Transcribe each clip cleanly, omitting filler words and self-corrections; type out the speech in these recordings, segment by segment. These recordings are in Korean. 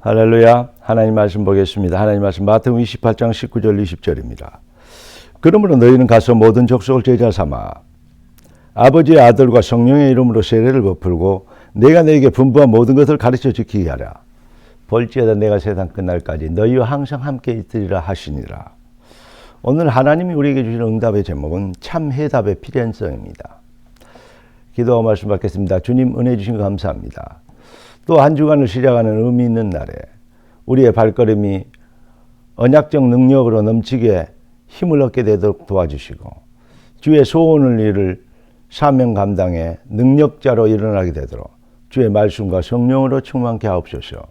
할렐루야. 하나님 말씀 보겠습니다. 하나님 말씀 마태복음 28장 19절 20절입니다. 그러므로 너희는 가서 모든 족속을 제자 삼아 아버지의 아들과 성령의 이름으로 세례를 베풀고 내가 너희에게 분부한 모든 것을 가르쳐 지키게 하라. 볼지어다 내가 세상 끝날까지 너희와 항상 함께 있으리라 하시니라. 오늘 하나님이 우리에게 주시는 응답의 제목은 참 해답의 필연성입니다. 기도와 말씀 받겠습니다. 주님 은혜 주신 거 감사합니다. 또 한 주간을 시작하는 의미 있는 날에 우리의 발걸음이 언약적 능력으로 넘치게 힘을 얻게 되도록 도와주시고 주의 소원을 이룰 사명 감당에 능력자로 일어나게 되도록 주의 말씀과 성령으로 충만케 하옵소서.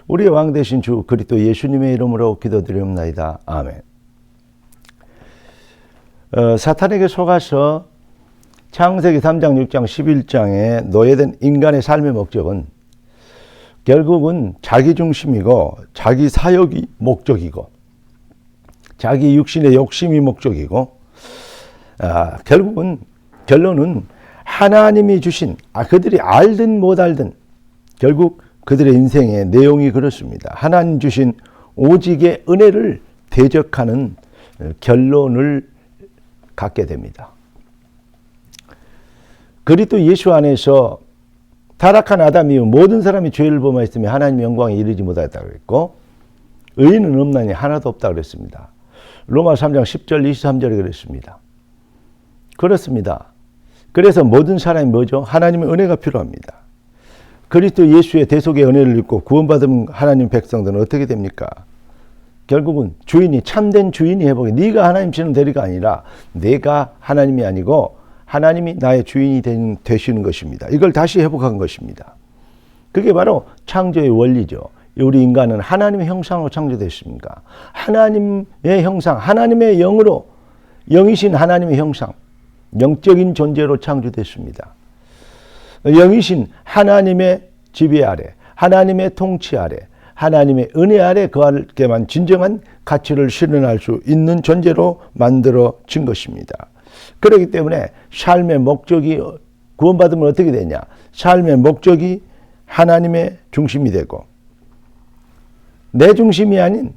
우리의 왕 되신 주 그리스도 예수님의 이름으로 기도드리옵나이다. 아멘. 사탄에게 속아서 창세기 3장, 6장, 11장에 노예된 인간의 삶의 목적은 결국은 자기 중심이고 자기 사역이 목적이고 자기 육신의 욕심이 목적이고 결론은 하나님이 주신 그들이 알든 못 알든 결국 그들의 인생의 내용이 그렇습니다. 하나님 주신 오직의 은혜를 대적하는 결론을 갖게 됩니다. 그리스도 예수 안에서 타락한 아담 이후 모든 사람이 죄를 범하였으며 하나님의 영광에 이르지 못하였다고 그랬고 의인은 없나니 하나도 없다고 그랬습니다. 로마 3장 10절 23절에 그랬습니다. 그렇습니다. 그래서 모든 사람이 뭐죠? 하나님의 은혜가 필요합니다. 그리스도 예수의 대속의 은혜를 입고 구원받은 하나님 백성들은 어떻게 됩니까? 결국은 주인이 참된 주인이 해보게 네가 하나님 치는 대리가 아니라 내가 하나님이 아니고 하나님이 나의 주인이 되시는 것입니다. 이걸 다시 회복한 것입니다. 그게 바로 창조의 원리죠. 우리 인간은 하나님의 형상으로 창조됐습니까? 하나님의 형상, 하나님의 영으로 영이신 하나님의 형상, 영적인 존재로 창조됐습니다. 영이신 하나님의 지배 아래, 하나님의 통치 아래, 하나님의 은혜 아래 거할 때만 진정한 가치를 실현할 수 있는 존재로 만들어진 것입니다. 그렇기 때문에 삶의 목적이 구원받으면 어떻게 되냐? 삶의 목적이 하나님의 중심이 되고 내 중심이 아닌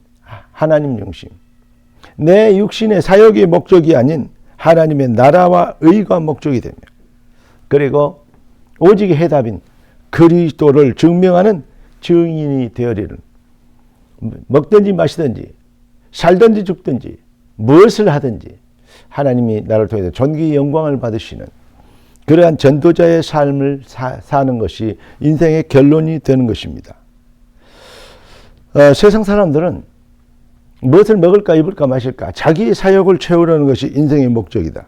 하나님 중심, 내 육신의 사역의 목적이 아닌 하나님의 나라와 의가 목적이 되며 그리고 오직의 해답인 그리스도를 증명하는 증인이 되어리는 먹든지 마시든지 살든지 죽든지 무엇을 하든지 하나님이 나를 통해서 존귀의 영광을 받으시는 그러한 전도자의 삶을 사는 것이 인생의 결론이 되는 것입니다. 세상 사람들은 무엇을 먹을까 입을까 마실까 자기의 사역을 채우려는 것이 인생의 목적이다.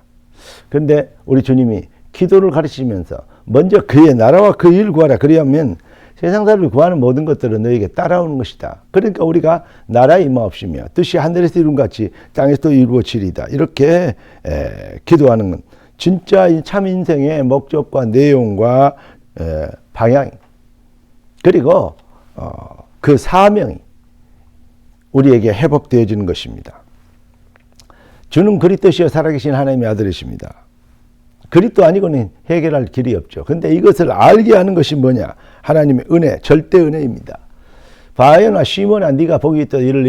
그런데 우리 주님이 기도를 가르치면서 먼저 그의 나라와 그 일을 구하라. 그리하면 세상 사람을 구하는 모든 것들은 너에게 따라오는 것이다. 그러니까 우리가 나라에 임하옵시며 뜻이 하늘에서 이룬 같이 땅에서도 이루어지리다. 이렇게 기도하는 건 진짜 참 인생의 목적과 내용과 방향 그리고 그 사명이 우리에게 회복되어지는 것입니다. 주는 그리스도시여 살아계신 하나님의 아들이십니다. 그리스도 아니고는 해결할 길이 없죠. 그런데 이것을 알게 하는 것이 뭐냐? 하나님의 은혜, 절대 은혜입니다. 바요나 시몬아 네가 복이 있다 이를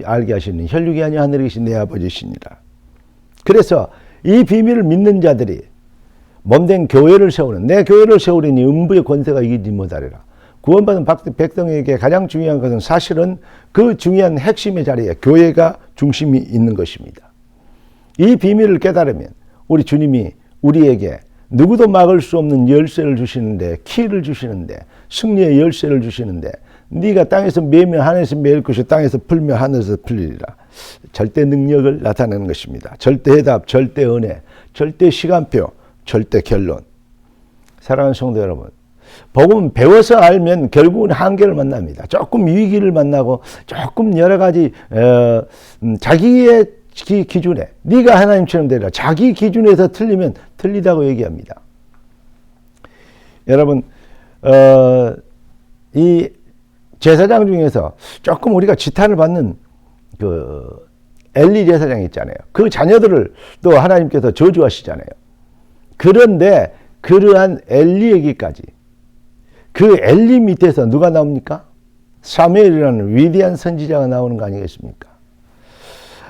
알게 하시는 혈육이 아니라 하늘에 계신 내 아버지시니라. 그래서 이 비밀을 믿는 자들이 몸된 교회를 세우는 내 교회를 세우려니 음부의 권세가 이기지 못하리라. 구원받은 백성에게 가장 중요한 것은 사실은 그 중요한 핵심의 자리에 교회가 중심이 있는 것입니다. 이 비밀을 깨달으면 우리 주님이 우리에게 누구도 막을 수 없는 열쇠를 주시는데 키를 주시는데 승리의 열쇠를 주시는데 네가 땅에서 매면 하늘에서 매일 것이고 땅에서 풀면 하늘에서 풀리리라. 절대 능력을 나타내는 것입니다. 절대 해답, 절대 은혜, 절대 시간표, 절대 결론. 사랑하는 성도 여러분, 복음은 배워서 알면 결국은 한계를 만납니다. 조금 위기를 만나고 조금 여러 가지 자기의 기준에 네가 하나님처럼 되리라. 자기 기준에서 틀리면 틀리다고 얘기합니다. 여러분 이 제사장 중에서 조금 우리가 지탄을 받는 그 엘리 제사장 있잖아요. 그 자녀들을 또 하나님께서 저주하시잖아요. 그런데 그러한 엘리에게까지 그 엘리 밑에서 누가 나옵니까? 사무엘이라는 위대한 선지자가 나오는 거 아니겠습니까?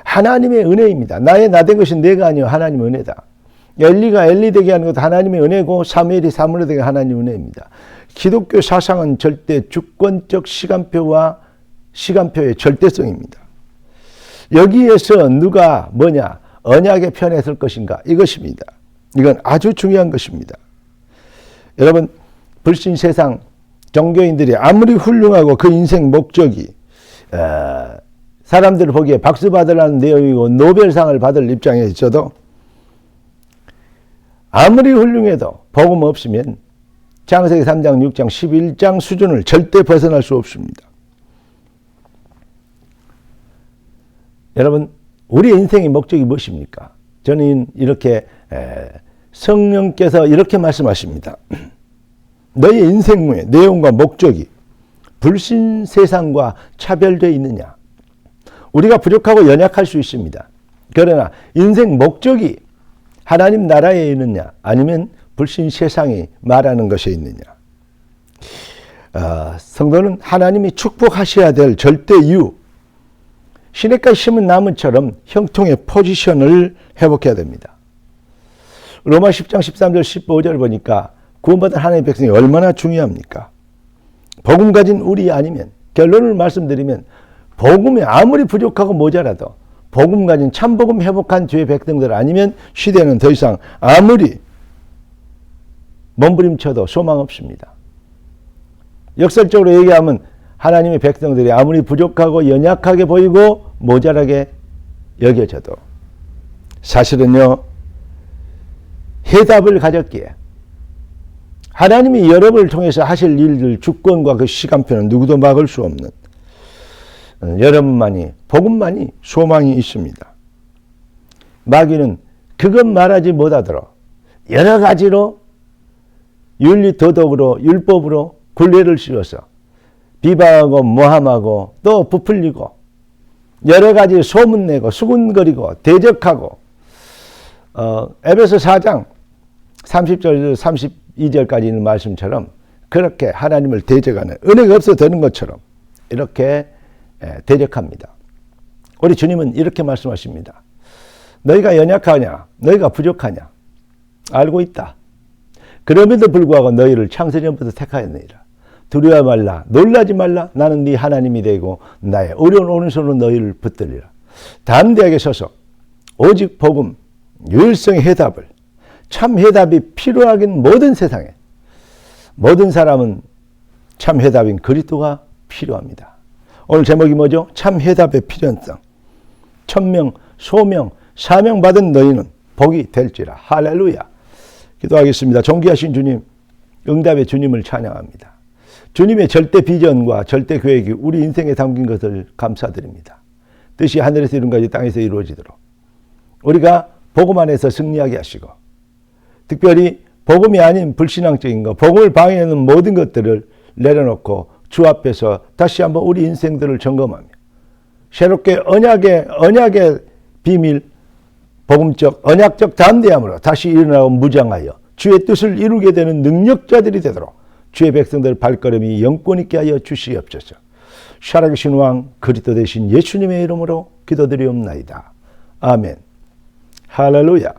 하나님의 은혜입니다. 나의 나된 것이 내가 아니요 하나님의 은혜다. 엘리가 엘리 되게 하는 것도 하나님의 은혜고 사무엘이 사무엘 되게 하나님의 은혜입니다. 기독교 사상은 절대 주권적 시간표의 절대성입니다. 여기에서 누가 뭐냐 언약의 편에 설 것인가 이것입니다. 이건 아주 중요한 것입니다. 여러분 불신 세상 종교인들이 아무리 훌륭하고 그 인생 목적이 사람들 보기에 박수 받으라는 내용이고 노벨상을 받을 입장에 있어도 아무리 훌륭해도 복음 없으면 창세기 3장, 6장, 11장 수준을 절대 벗어날 수 없습니다. 여러분 우리 인생의 목적이 무엇입니까? 저는 이렇게 성령께서 이렇게 말씀하십니다. 너의 인생의 내용과 목적이 불신 세상과 차별되어 있느냐? 우리가 부족하고 연약할 수 있습니다. 그러나 인생 목적이 하나님 나라에 있느냐 아니면 불신 세상이 말하는 것에 있느냐. 성도는 하나님이 축복하셔야 될 절대 이유, 시냇가에 심은 나무처럼 형통의 포지션을 회복해야 됩니다. 로마 10장 13절 15절 보니까 구원받은 하나님의 백성이 얼마나 중요합니까? 복음 가진 우리 아니면, 결론을 말씀드리면 복음이 아무리 부족하고 모자라도 복음 가진 참복음 회복한 주의 백성들 아니면 시대는 더 이상 아무리 몸부림쳐도 소망 없습니다. 역설적으로 얘기하면 하나님의 백성들이 아무리 부족하고 연약하게 보이고 모자라게 여겨져도 사실은요 해답을 가졌기에 하나님이 여러분을 통해서 하실 일들 주권과 그 시간표는 누구도 막을 수 없는 여러분만이 복음만이 소망이 있습니다. 마귀는 그것 말하지 못하도록 여러 가지로 윤리 도덕으로 율법으로 굴레를 씌워서 비방하고 모함하고 또 부풀리고 여러 가지 소문내고 수군거리고 대적하고 에베소 4장 30절 32절까지 있는 말씀처럼 그렇게 하나님을 대적하는 은혜가 없어 되는 것처럼 이렇게 대적합니다. 우리 주님은 이렇게 말씀하십니다. 너희가 연약하냐? 너희가 부족하냐? 알고 있다. 그럼에도 불구하고 너희를 창세전부터 택하였느니라. 두려워 말라. 놀라지 말라. 나는 네 하나님이 되고 나의 어려운 오른손으로 너희를 붙들리라. 담대하게 서서 오직 복음, 유일성의 해답을, 참 해답이 필요하긴 모든 세상에 모든 사람은 참 해답인 그리스도가 필요합니다. 오늘 제목이 뭐죠? 참 해답의 필요성. 천명, 소명, 사명 받은 너희는 복이 될지라. 할렐루야. 기도하겠습니다. 존귀하신 주님, 응답의 주님을 찬양합니다. 주님의 절대 비전과 절대 계획이 우리 인생에 담긴 것을 감사드립니다. 뜻이 하늘에서 이룬 것이 땅에서 이루어지도록 우리가 복음 안에서 승리하게 하시고 특별히 복음이 아닌 불신앙적인 것, 복음을 방해하는 모든 것들을 내려놓고 주 앞에서 다시 한번 우리 인생들을 점검하며 새롭게 언약의 비밀, 복음적, 언약적 담대함으로 다시 일어나고 무장하여 주의 뜻을 이루게 되는 능력자들이 되도록 주의 백성들 발걸음이 영권 있게 하여 주시옵소서. 살아계신 왕 그리스도 되신 예수님의 이름으로 기도드리옵나이다. 아멘. 할렐루야.